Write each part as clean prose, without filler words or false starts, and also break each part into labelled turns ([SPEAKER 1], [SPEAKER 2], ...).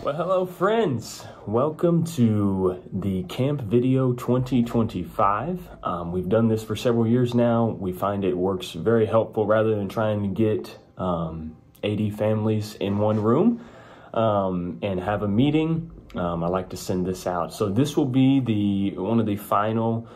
[SPEAKER 1] Well, hello friends. Welcome to the Camp Video 2025. We've done this for several years now. We find it works very helpful rather than trying to get 80 families in one room and have a meeting. I like to send this out. So this will be one of the final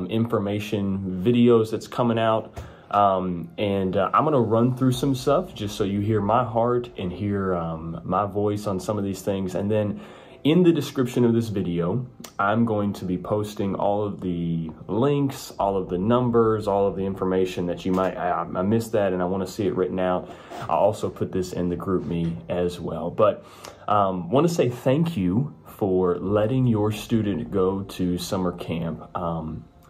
[SPEAKER 1] information videos that's coming out. I'm going to run through some stuff just so you hear my heart and hear my voice on some of these things. And then in the description of this video, I'm going to be posting all of the links, all of the numbers, all of the information that you might, I missed that and I want to see it written out. I'll also put this in the GroupMe as well. But want to say thank you for letting your student go to summer camp.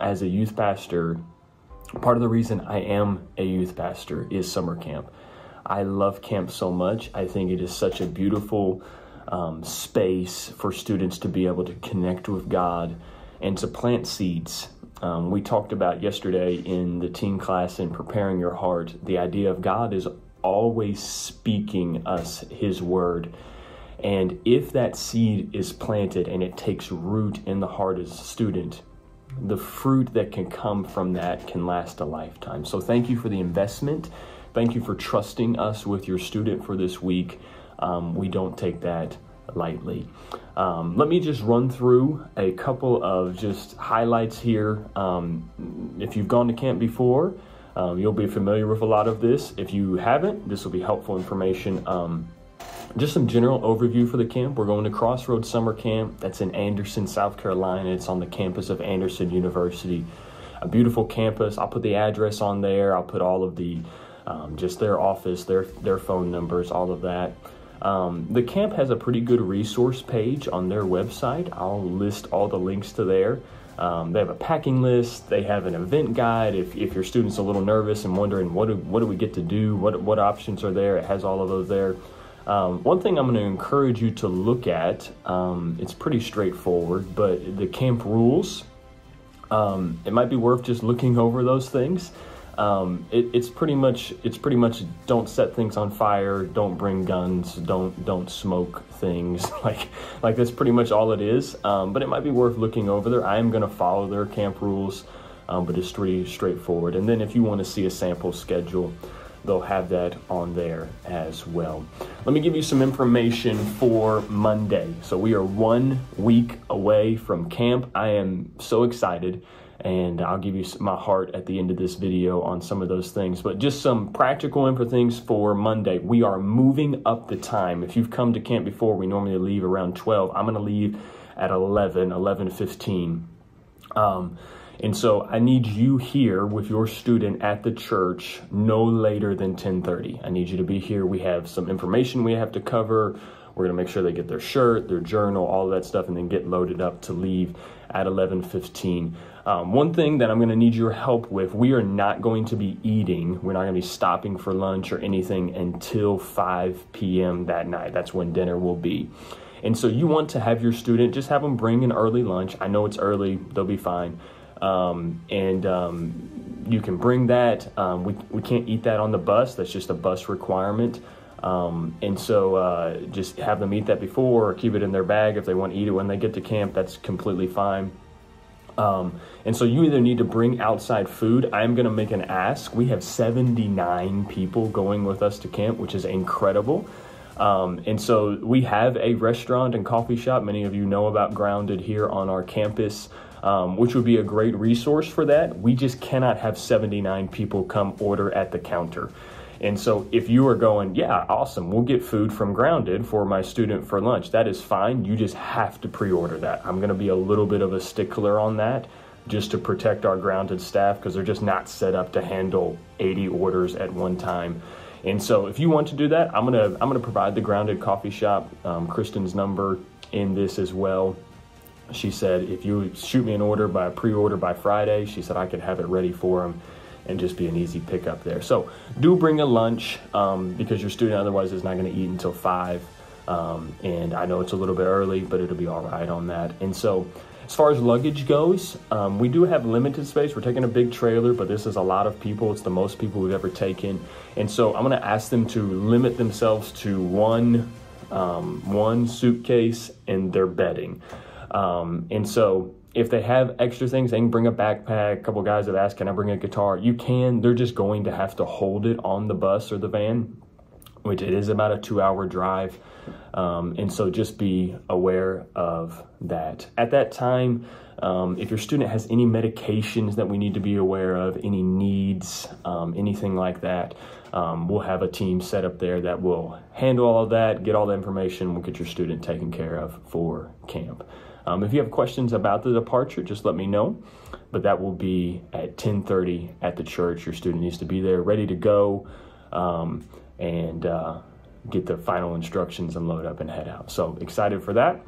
[SPEAKER 1] As a youth pastor, part of the reason I am a youth pastor is summer camp. I love camp so much. I think it is such a beautiful space for students to be able to connect with God and to plant seeds. We talked about yesterday in the teen class in Preparing Your Heart, the idea of God is always speaking us His word. And if that seed is planted and it takes root in the heart as a student, the fruit that can come from that can last a lifetime. So thank you for the investment. Thank you for trusting us with your student for this week. We don't take that lightly. Let me just run through a couple of just highlights here. If you've gone to camp before, you'll be familiar with a lot of this. If you haven't, this will be helpful information. Just some general overview for the camp. We're going to Crossroads Summer Camp. That's in Anderson, South Carolina. It's on the campus of Anderson University. A beautiful campus. I'll put the address on there. I'll put all of the, just their office, their phone numbers, all of that. The camp has a pretty good resource page on their website. I'll list all the links to there. They have a packing list. They have an event guide. If your student's a little nervous and wondering what do we get to do, what options are there, it has all of those there. One thing I'm going to encourage you to look at, it's pretty straightforward, but the camp rules, it might be worth just looking over those things. It's pretty much don't set things on fire, don't bring guns, don't smoke things, like that's pretty much all it is. But it might be worth looking over there. I am going to follow their camp rules, but it's pretty straightforward. And then if you want to see a sample schedule, they'll have that on there as well. Let me give you some information for Monday. So we are 1 week away from camp. I am so excited, and I'll give you my heart at the end of this video on some of those things. But just some practical info things for Monday. We are moving up the time. If you've come to camp before, we normally leave around 12. I'm going to leave at 11:15. And so I need you here with your student at the church no later than 10:30. I need you to be here. We have some information we have to cover. We're going to make sure they get their shirt, their journal, all of that stuff, and then get loaded up to leave at 11:15. One thing that I'm going to need your help with, we are not going to be eating. We're not going to be stopping for lunch or anything until 5 p.m. that night. That's when dinner will be. And so you want to have your student, just have them bring an early lunch. I know it's early. They'll be fine. You can bring that. We can't eat that on the bus. That's just a bus requirement. And so just have them eat that before or keep it in their bag. If they want to eat it when they get to camp, that's completely fine. And so you either need to bring outside food. I'm going to make an ask. We have 79 people going with us to camp, which is incredible. And so we have a restaurant and coffee shop. Many of you know about Grounded here on our campus, which would be a great resource for that. We just cannot have 79 people come order at the counter. And so if you are going, yeah, awesome, we'll get food from Grounded for my student for lunch, that is fine. You just have to pre-order that. I'm going to be a little bit of a stickler on that just to protect our Grounded staff because they're just not set up to handle 80 orders at one time. And so if you want to do that, I'm gonna provide the Grounded coffee shop, Kristen's number in this as well. She said, if you shoot me an order by pre-order by Friday, she said I could have it ready for them and just be an easy pickup there. So do bring a lunch because your student otherwise is not going to eat until 5. And I know it's a little bit early, but it'll be all right on that. And so as far as luggage goes, we do have limited space. We're taking a big trailer, but this is a lot of people. It's the most people we've ever taken. And so I'm going to ask them to limit themselves to one one suitcase, and their bedding. And so if they have extra things, they can bring a backpack. A couple guys have asked, can I bring a guitar? You can. They're just going to have to hold it on the bus or the van, which it is about a 2-hour drive. And so just be aware of that. At that time, if your student has any medications that we need to be aware of, any needs, anything like that, we'll have a team set up there that will handle all of that, get all the information, we'll get your student taken care of for camp. If you have questions about the departure, just let me know. But that will be at 10:30 at the church. Your student needs to be there ready to go and get the final instructions and load up and head out. So excited for that.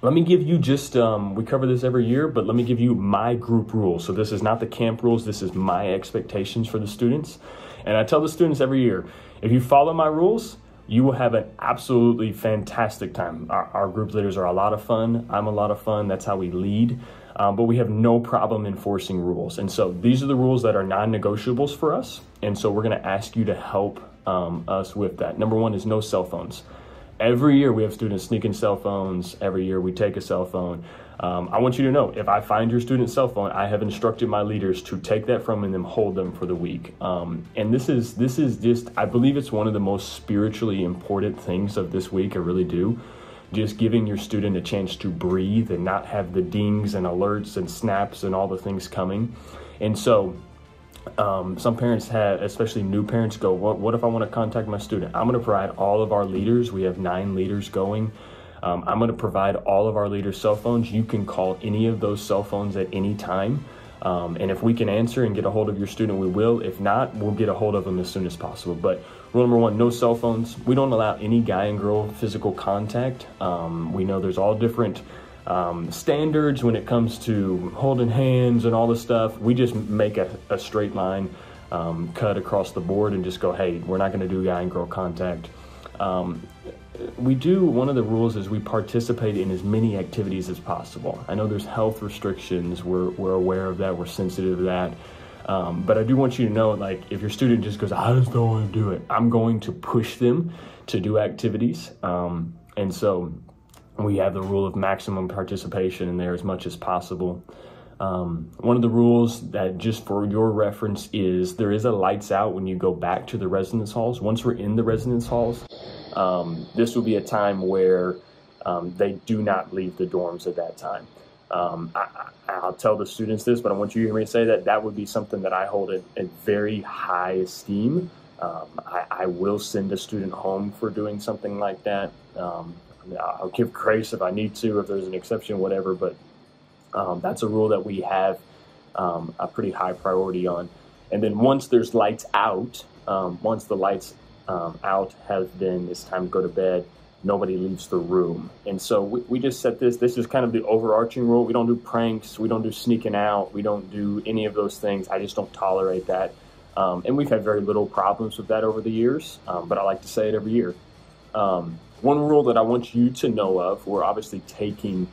[SPEAKER 1] Let me give you just, we cover this every year, but let me give you my group rules. So this is not the camp rules. This is my expectations for the students. And I tell the students every year, if you follow my rules, you will have an absolutely fantastic time. Our group leaders are a lot of fun. I'm a lot of fun. That's how we lead. But we have no problem enforcing rules. And so these are the rules that are non-negotiables for us. And so we're going to ask you to help us with that. Number one is no cell phones. Every year we have students sneaking cell phones. Every year we take a cell phone. I want you to know, if I find your student's cell phone, I have instructed my leaders to take that from them, hold them for the week. And this is just, I believe it's one of the most spiritually important things of this week. I really do. Just giving your student a chance to breathe and not have the dings and alerts and snaps and all the things coming. And so some parents have, especially new parents, go, what if I want to contact my student? I'm going to provide all of our leaders. We have 9 leaders going. I'm going to provide all of our leaders' cell phones. You can call any of those cell phones at any time. And if we can answer and get a hold of your student, we will. If not, we'll get a hold of them as soon as possible. But rule number one, no cell phones. We don't allow any guy and girl physical contact. We know there's all different standards when it comes to holding hands and all this stuff. We just make a straight line cut across the board and just go, hey, we're not going to do guy and girl contact. One of the rules is we participate in as many activities as possible. I know there's health restrictions. We're aware of that. We're sensitive to that. But I do want you to know, like, if your student just goes, I just don't want to do it, I'm going to push them to do activities. And so we have the rule of maximum participation in there as much as possible. One of the rules that, just for your reference, is there is a lights out when you go back to the residence halls. Once we're in the residence halls, this will be a time where they do not leave the dorms at that time. I'll tell the students this, but I want you to hear me say that would be something that I hold in very high esteem. I will send a student home for doing something like that. I'll give grace if I need to, if there's an exception, whatever, but that's a rule that we have a pretty high priority on. And then once there's lights out, once the lights out have been, it's time to go to bed, nobody leaves the room. And so we just set this is kind of the overarching rule. We don't do pranks, we don't do sneaking out, we don't do any of those things. I just don't tolerate that. And we've had very little problems with that over the years, but I like to say it every year. One rule that I want you to know of, we're obviously taking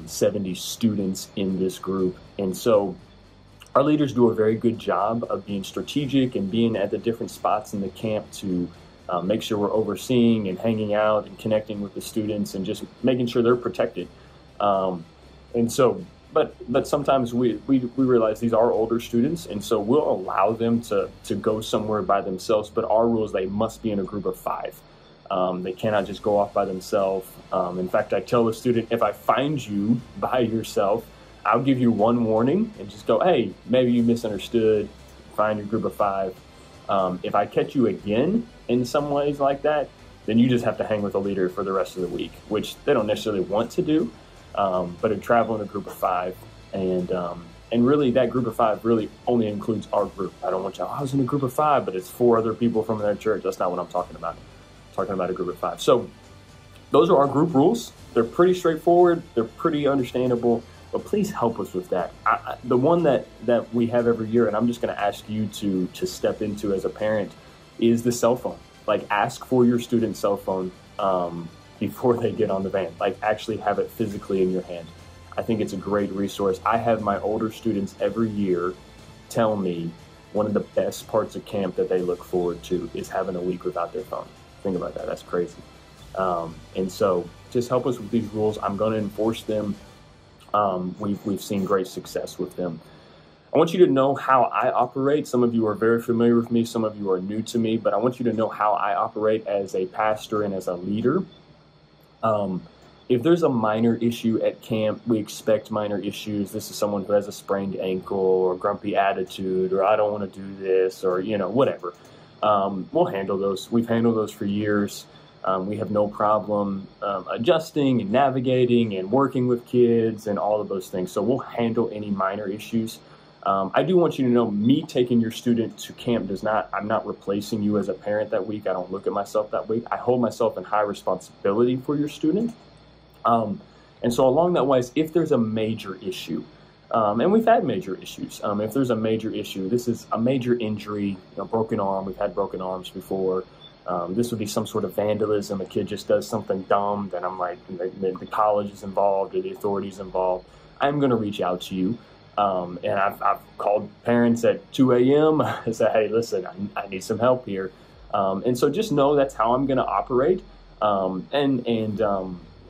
[SPEAKER 1] 70 students in this group. And so our leaders do a very good job of being strategic and being at the different spots in the camp to make sure we're overseeing and hanging out and connecting with the students and just making sure they're protected. And so, but sometimes we realize these are older students, and so we'll allow them to go somewhere by themselves, but our rule is they must be in a group of 5. They cannot just go off by themselves. In fact, I tell the student, if I find you by yourself, I'll give you one warning and just go, hey, maybe you misunderstood, find your group of 5. If I catch you again in some ways like that, then you just have to hang with a leader for the rest of the week, which they don't necessarily want to do, but to travel in a group of 5. And really that group of 5 really only includes our group. I don't want y'all, I was in a group of 5, but it's 4 other people from their church. That's not what I'm talking about. I'm talking about a group of 5. So those are our group rules. They're pretty straightforward. They're pretty understandable. But please help us with that. The one that we have every year, and I'm just going to ask you to step into as a parent, is the cell phone. Like, ask for your student's cell phone before they get on the van. Like, actually have it physically in your hand. I think it's a great resource. I have my older students every year tell me one of the best parts of camp that they look forward to is having a week without their phone. Think about that. That's crazy. And so just help us with these rules. I'm going to enforce them. We've seen great success with them. I want you to know how I operate. Some of you are very familiar with me. Some of you are new to me, but I want you to know how I operate as a pastor and as a leader. If there's a minor issue at camp, we expect minor issues. This is someone who has a sprained ankle or grumpy attitude, or I don't want to do this, or, whatever. We'll handle those. We've handled those for years. We have no problem adjusting and navigating and working with kids and all of those things. So we'll handle any minor issues. I do want you to know, me taking your student to camp I'm not replacing you as a parent that week. I don't look at myself that way. I hold myself in high responsibility for your student. And so along that ways, if there's a major issue, and we've had major issues, if there's a major issue, this is a major injury, broken arm, we've had broken arms before. This would be some sort of vandalism. A kid just does something dumb, then I'm like, the college is involved or the authorities involved. I'm going to reach out to you. And I've called parents at 2 a.m. and said, hey, listen, I need some help here. And so just know that's how I'm going to operate. And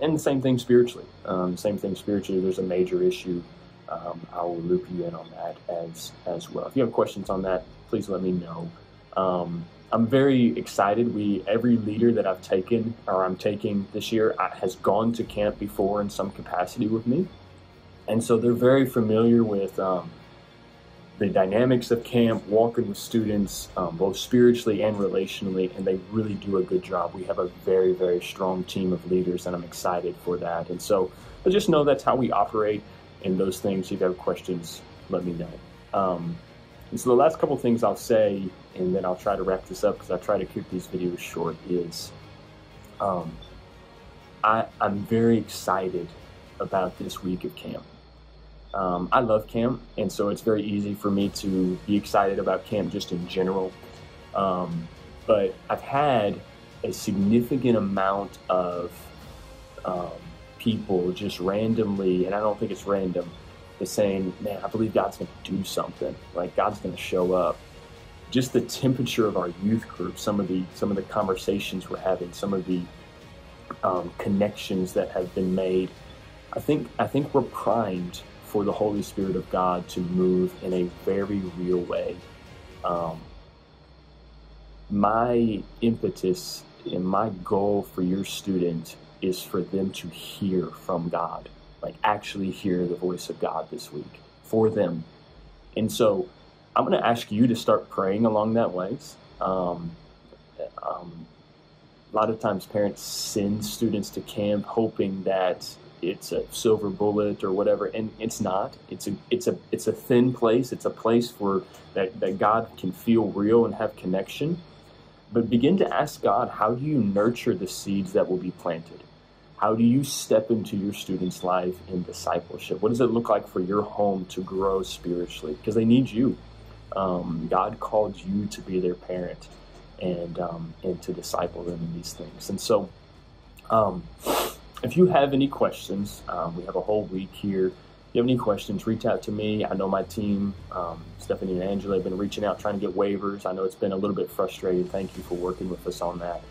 [SPEAKER 1] the same thing spiritually. There's a major issue. I will loop you in on that as well. If you have questions on that, please let me know. I'm very excited. Every leader that I've taken or I'm taking this year has gone to camp before in some capacity with me. And so they're very familiar with the dynamics of camp, walking with students, both spiritually and relationally, and they really do a good job. We have a very, very strong team of leaders, and I'm excited for that. And so, but just know that's how we operate in those things. If you have questions, let me know. And so the last couple of things I'll say, and then I'll try to wrap this up because I try to keep these videos short, is I'm very excited about this week of camp. I love camp, and so it's very easy for me to be excited about camp just in general. But I've had a significant amount of people just randomly, and I don't think it's random, just saying, man, I believe God's going to do something. Like, God's going to show up. Just the temperature of our youth group, some of the conversations we're having, some of the connections that have been made. I think we're primed for the Holy Spirit of God to move in a very real way. My impetus and my goal for your student is for them to hear from God, like actually hear the voice of God this week for them. And so I'm going to ask you to start praying along that ways. A lot of times parents send students to camp hoping that it's a silver bullet or whatever, and it's not. It's a thin place. It's a place where that God can feel real and have connection. But begin to ask God, how do you nurture the seeds that will be planted? How do you step into your students' life in discipleship? What does it look like for your home to grow spiritually? Because they need you. God called you to be their parent and to disciple them in these things. And so if you have any questions, we have a whole week here. If you have any questions, reach out to me. I know my team, Stephanie and Angela, have been reaching out, trying to get waivers. I know it's been a little bit frustrating. Thank you for working with us on that.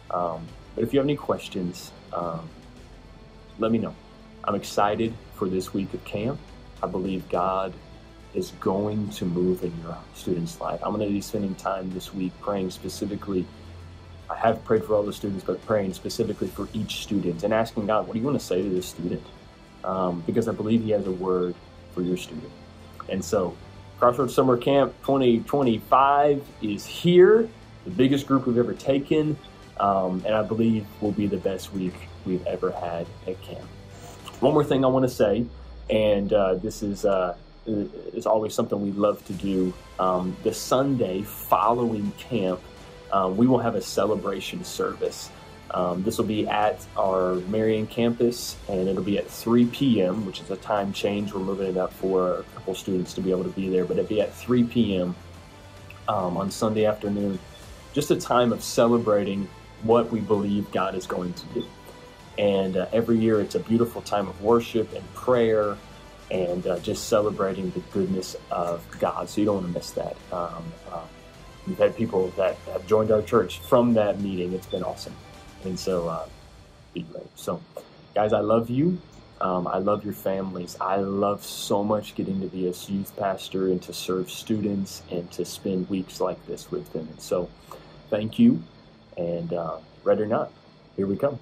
[SPEAKER 1] But if you have any questions, let me know. I'm excited for this week of camp. I believe God is going to move in your student's life. I'm going to be spending time this week praying specifically. I have prayed for all the students, but praying specifically for each student and asking God, what do you want to say to this student? Because I believe he has a word for your student. And so Crossroads Summer Camp 2025 is here, the biggest group we've ever taken, and I believe will be the best week we've ever had at camp. One more thing I want to say, and this is always something we love to do. The Sunday following camp, we will have a celebration service. This will be at our Marion campus, and it'll be at 3 p.m., which is a time change. We're moving it up for a couple students to be able to be there, but it'll be at 3 p.m. On Sunday afternoon. Just a time of celebrating what we believe God is going to do. And every year it's a beautiful time of worship and prayer and just celebrating the goodness of God. So you don't want to miss that. We've had people that have joined our church from that meeting. It's been awesome. And so, be great. So, guys, I love you. I love your families. I love so much getting to be a youth pastor and to serve students and to spend weeks like this with them. And so, thank you. And ready or not, here we come.